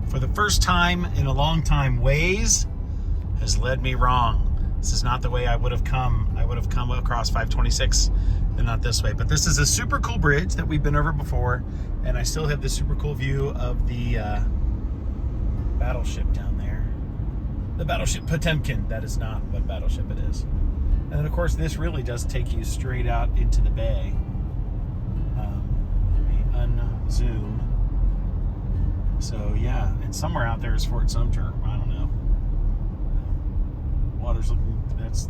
For the first time in a long time, Waze has led me wrong. This is not the way I would have come. I would have come across 526 and not this way. But this is a super cool bridge that we've been over before, and I still have this super cool view of the battleship down there. The battleship Potemkin. That is not what battleship it is. And then, of course, this really does take you straight out into the bay. Let me unzoom. So, yeah, and somewhere out there is Fort Sumter. I don't know. Water's looking,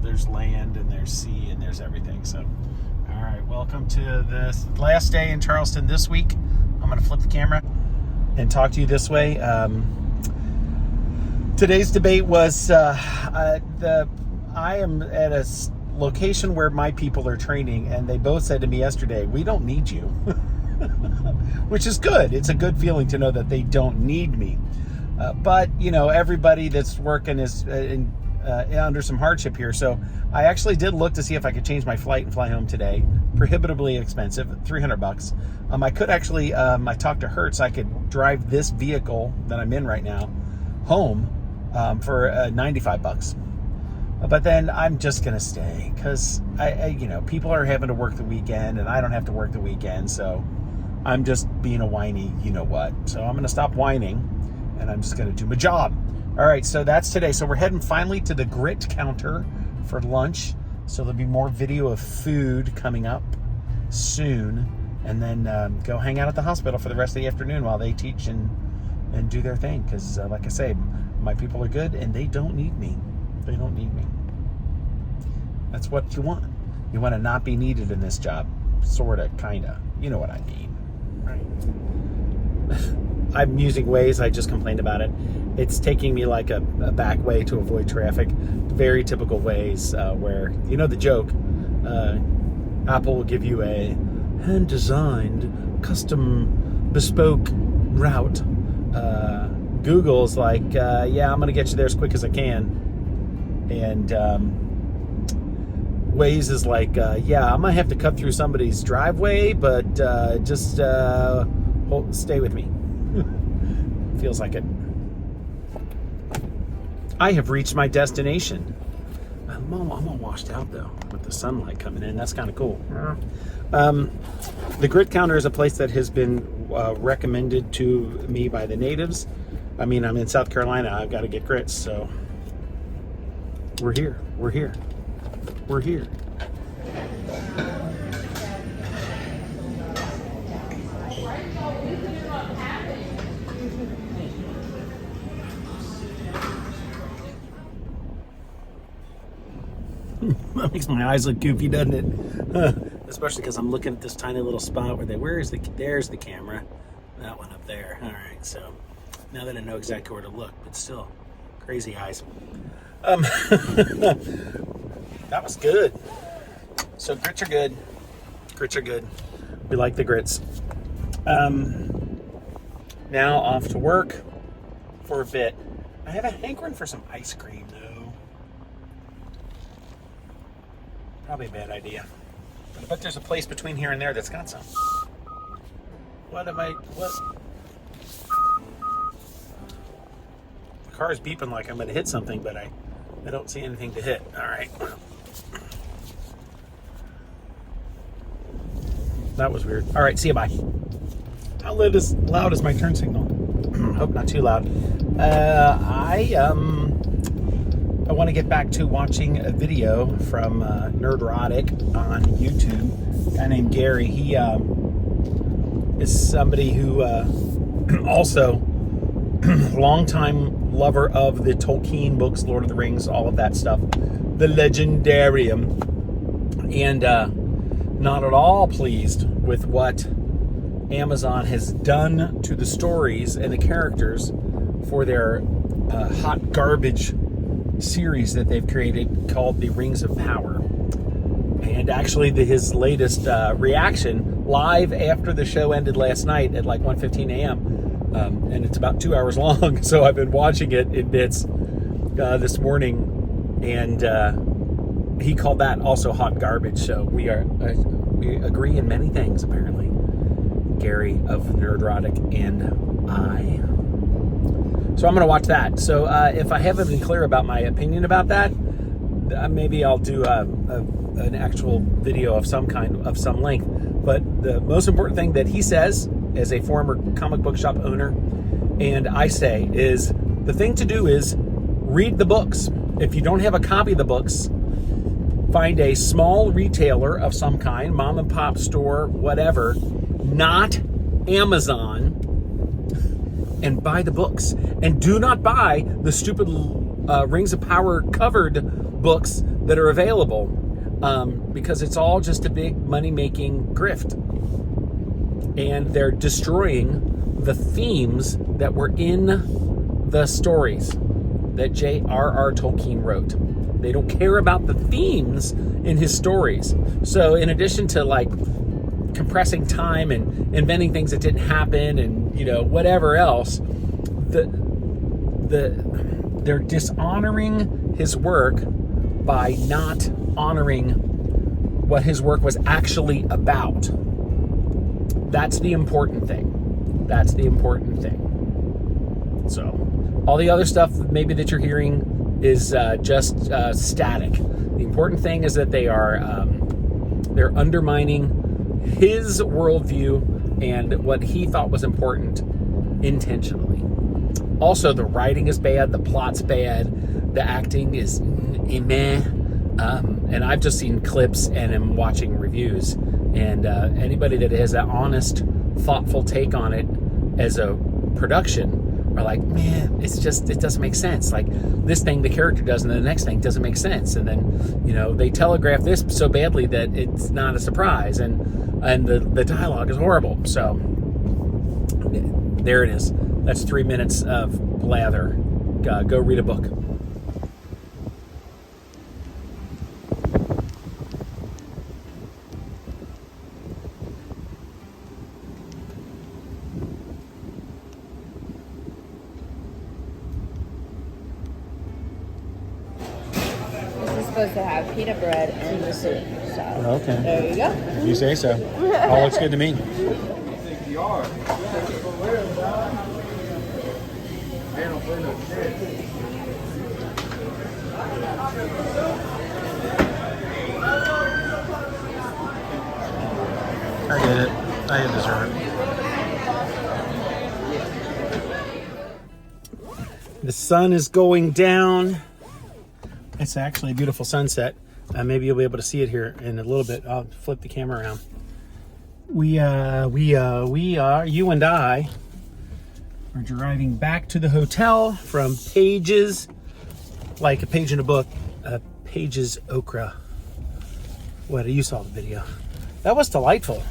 there's land and there's sea and there's everything. So, all right, welcome to this last day in Charleston this week. I'm going to flip the camera and talk to you this way. Today's debate was I am at a location where my people are training, and they both said to me yesterday, "We don't need you," which is good. It's a good feeling to know that they don't need me. But you know, everybody that's working is under some hardship here. So I actually did look to see if I could change my flight and fly home today. Prohibitively expensive, $300. I could actually, I talked to Hertz. I could drive this vehicle that I'm in right now home for $95. But then I'm just gonna stay because I you know, people are having to work the weekend and I don't have to work the weekend, so I'm just being a whiny, you know what. So I'm gonna stop whining and I'm just gonna do my job. All right, so that's today. So we're heading finally to the grit counter for lunch. So there'll be more video of food coming up soon, and then go hang out at the hospital for the rest of the afternoon while they teach and do their thing. Because like I say, my people are good and they don't need me. They don't need me. That's what you want. You want to not be needed in this job. Sorta, kinda. You know what I mean, right? I'm using Waze. I just complained about it. It's taking me like a back way to avoid traffic. Very typical Waze where, you know the joke, Apple will give you a hand-designed, custom, bespoke route. Google's like, yeah, I'm going to get you there as quick as I can. And Waze is like, yeah, I might have to cut through somebody's driveway, but just stay with me. Feels like it. I have reached my destination. I'm all washed out though with the sunlight coming in. That's kind of cool. The grit counter is a place that has been recommended to me by the natives. I mean, I'm in South Carolina. I've got to get grits, so we're here. We're here. We're here. That makes my eyes look goofy, doesn't it? Especially because I'm looking at this tiny little spot where there's the camera. That one up there. All right, so now that I know exactly where to look, but still, crazy eyes. That was good. So grits are good. Grits are good. We like the grits. Now off to work for a bit. I have a hankering for some ice cream though. Probably a bad idea. But I bet there's a place between here and there that's got some. What? The car is beeping like I'm going to hit something, but I don't see anything to hit. All right. That was weird. All right, see you, bye. How loud is my turn signal? Hope not too loud. I want to get back to watching a video from Nerdrotic on YouTube. A guy named Gary. He is somebody who also longtime lover of the Tolkien books, Lord of the Rings, all of that stuff, the Legendarium, and not at all pleased with what Amazon has done to the stories and the characters for their hot garbage series that they've created called the Rings of Power. And actually his latest reaction live after the show ended last night at like 1:15 a.m. And it's about 2 hours long, so I've been watching it in bits this morning, and he called that also hot garbage. So we agree in many things, apparently, Gary of Nerdrotic and I. So I'm going to watch that. So if I haven't been clear about my opinion about that, maybe I'll do an actual video of some kind, of some length. But the most important thing that he says, as a former comic book shop owner, and I say, is the thing to do is read the books. If you don't have a copy of the books, find a small retailer of some kind, mom and pop store, whatever, not Amazon, and buy the books. And do not buy the stupid Rings of Power covered books that are available, because it's all just a big money-making grift. And they're destroying the themes that were in the stories that J.R.R. Tolkien wrote. They don't care about the themes in his stories. So in addition to like compressing time and inventing things that didn't happen and, you know, whatever else, they're dishonoring his work by not honoring what his work was actually about. That's the important thing. That's the important thing. So all the other stuff maybe that you're hearing is just static. The important thing is that they're undermining his worldview and what he thought was important intentionally. Also, the writing is bad, the plot's bad, the acting is meh. And I've just seen clips and am watching reviews. And anybody that has an honest, thoughtful take on it as a production are like, man, it doesn't make sense. Like this thing the character does and the next thing doesn't make sense. And then, you know, they telegraph this so badly that it's not a surprise. And the dialogue is horrible. So there it is. That's 3 minutes of blather. Go read a book. Supposed to have peanut bread and the soup. So Okay. there you go. If you say so. All looks good to me. I did it. I deserve it. The sun is going down. It's actually a beautiful sunset. Maybe you'll be able to see it here in a little bit. I'll flip the camera around. You and I are driving back to the hotel from Pages, like a page in a book, Pages Okra. What, you saw the video. That was delightful.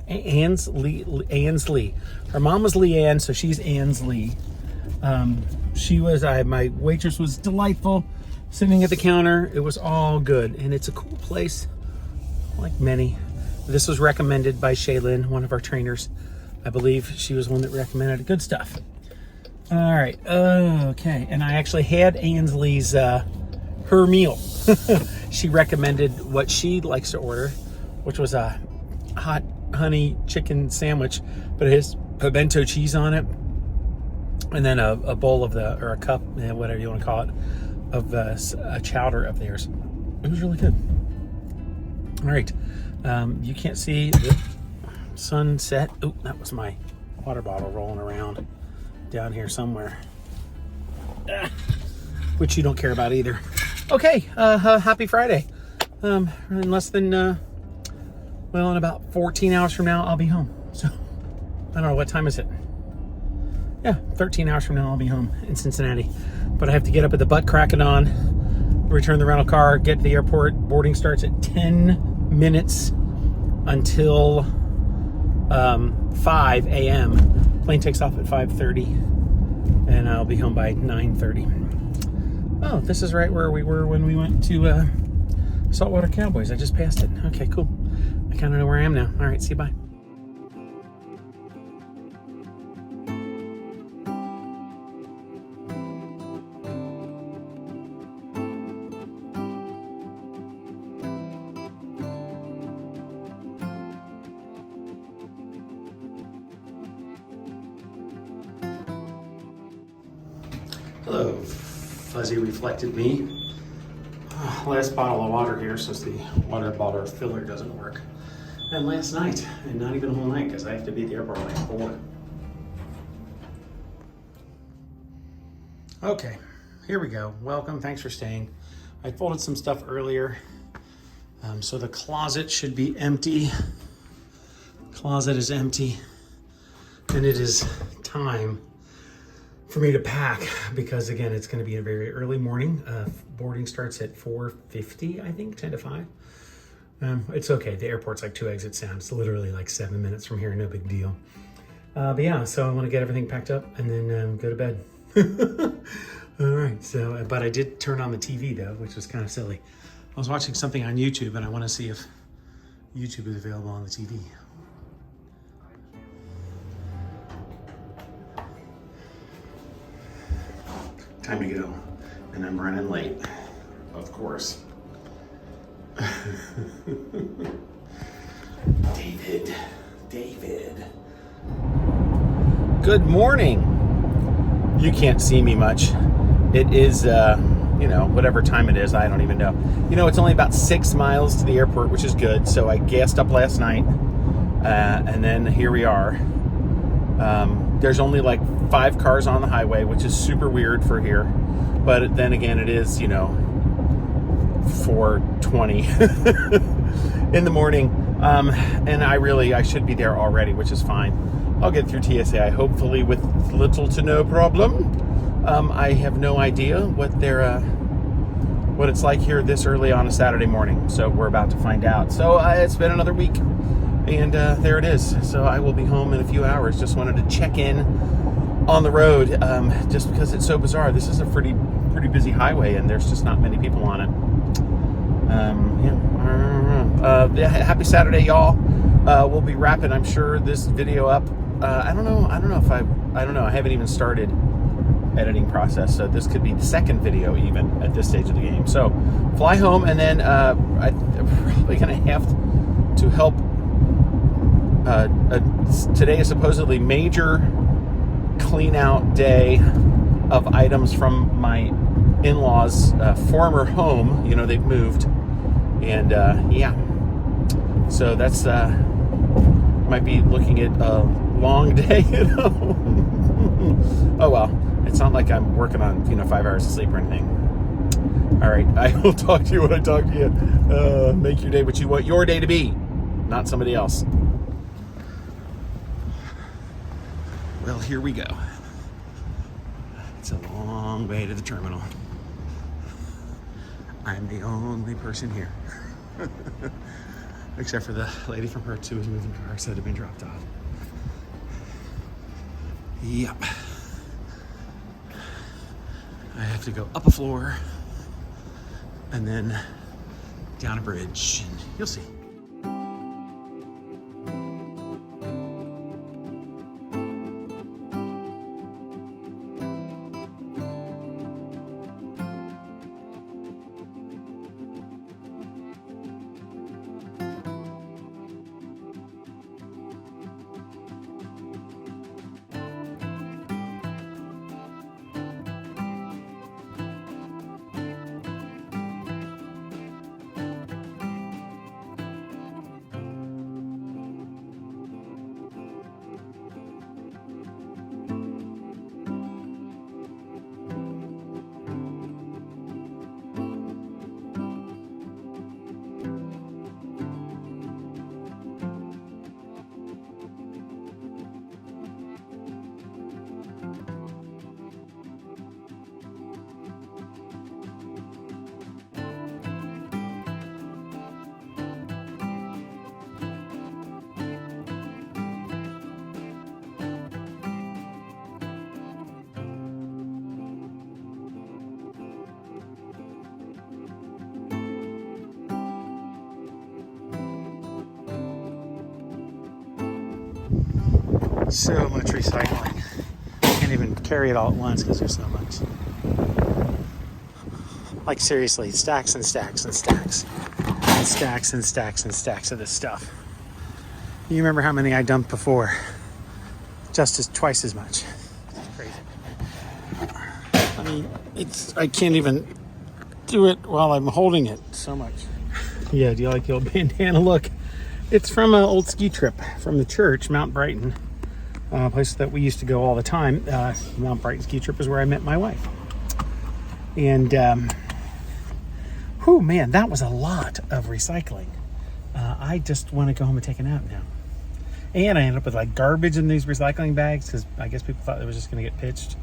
Ansley. Her mom was Leanne, so she's Ansley. My waitress was delightful. Sitting at the counter, it was all good, and it's a cool place, like many. This was recommended by Shaylin, one of our trainers. I believe she was one that recommended it. Good stuff. All right, okay, and I actually had Ansley's, her meal. She recommended what she likes to order, which was a hot honey chicken sandwich, but it has pimento cheese on it, and then a bowl of or a cup, whatever you want to call it, of a chowder of theirs. It was really good. All right, you can't see the sunset. Oh, that was my water bottle rolling around down here somewhere, which you don't care about either. Okay, happy Friday. In less than, in about 14 hours from now, I'll be home. So, I don't know, what time is it? Yeah, 13 hours from now, I'll be home in Cincinnati. But I have to get up at the butt crack of dawn, return the rental car, get to the airport. Boarding starts at 10 minutes until 5 a.m. Plane takes off at 5:30, and I'll be home by 9:30. Oh, this is right where we were when we went to Saltwater Cowboys. I just passed it. Okay, cool. I kind of know where I am now. All right, see you, bye. Hello, fuzzy reflected me. Last bottle of water here since the water bottle filler doesn't work. And last night, and not even a whole night because I have to be at the airport like 4. Okay, here we go. Welcome, thanks for staying. I folded some stuff earlier, so the closet should be empty. Closet is empty, and it is time for me to pack because again, it's going to be a very early morning. Boarding starts at 4:50, I think, 10 to 5. It's okay. The airport's like 2 exits down. It's literally like 7 minutes from here. No big deal. But yeah, so I want to get everything packed up and then go to bed. All right. So, but I did turn on the TV though, which was kind of silly. I was watching something on YouTube and I want to see if YouTube is available on the TV. Time to go, and I'm running late, of course. David. Good morning. You can't see me much. It is, whatever time it is, I don't even know. It's only about 6 miles to the airport, which is good. So I gassed up last night, and then here we are. There's only like 5 cars on the highway, which is super weird for here. But then again, it is, 4:20 in the morning. And I should be there already, which is fine. I'll get through TSA, hopefully with little to no problem. I have no idea what it's like here this early on a Saturday morning. So we're about to find out. So it's been another week. And there it is. So I will be home in a few hours. Just wanted to check in on the road, just because it's so bizarre. This is a pretty busy highway, and there's just not many people on it. Happy Saturday, y'all. We'll be wrapping, I'm sure, this video up. I don't know. I haven't even started editing process, so this could be the second video even at this stage of the game. So fly home, and then I'm probably gonna have to help. Today is supposedly major clean out day of items from my in-laws' former home. They've moved, and so that's might be looking at a long day. Oh well, it's not like I'm working on 5 hours of sleep or anything. All right, I will talk to you when I talk to you. Make your day what you want your day to be, not somebody else. Well, here we go. It's a long way to the terminal. I'm the only person here. Except for the lady from Hertz who was moving cars that had been dropped off. Yep. I have to go up a floor and then down a bridge, and you'll see. So much recycling. Can't even carry it all at once because there's so much. Like seriously, stacks and stacks and stacks. And stacks and stacks and stacks of this stuff. You remember how many I dumped before? Twice as much. It's crazy. I can't even do it while I'm holding it so much. Yeah, do you like the old bandana look? It's from an old ski trip from the church, Mount Brighton, a place that we used to go all the time. Mount Brighton ski trip is where I met my wife. And, whew, man, that was a lot of recycling. I just want to go home and take a nap now. And I ended up with like garbage in these recycling bags because I guess people thought it was just going to get pitched.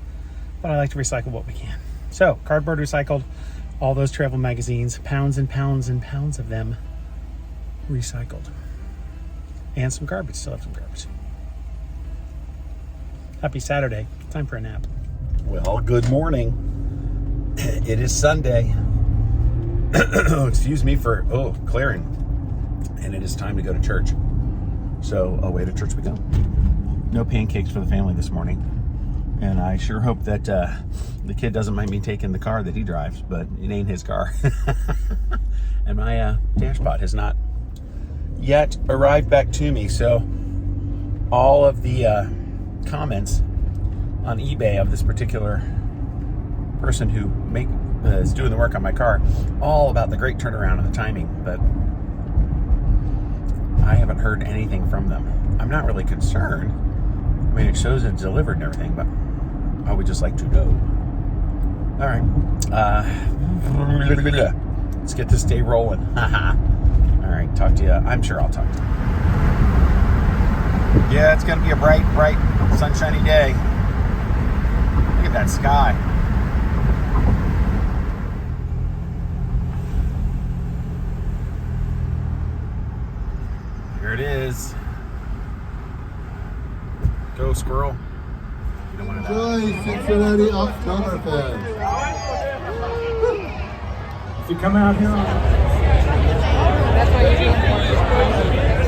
But I like to recycle what we can. So, cardboard recycled, all those travel magazines, pounds and pounds and pounds of them recycled. And some garbage, still have some garbage. Happy Saturday. Time for a nap. Well, good morning. It is Sunday. Excuse me for clearing. And it is time to go to church. So away to church we go. No pancakes for the family this morning. And I sure hope that the kid doesn't mind me taking the car that he drives, but it ain't his car. And my dashpot has not yet arrived back to me. So all of the comments on eBay of this particular person who is doing the work on my car, all about the great turnaround and the timing, but I haven't heard anything from them. I'm not really concerned. I mean, it shows it's delivered and everything, but I would just like to know. All right. Let's get this day rolling. All right, talk to you. I'm sure I'll talk to you. Yeah, it's going to be a bright, sunshiny day. Look at that sky. Here it is. Go, squirrel. You don't want to die. Enjoy Cincinnati Oktoberfest. If you come out here on That's what you're doing for.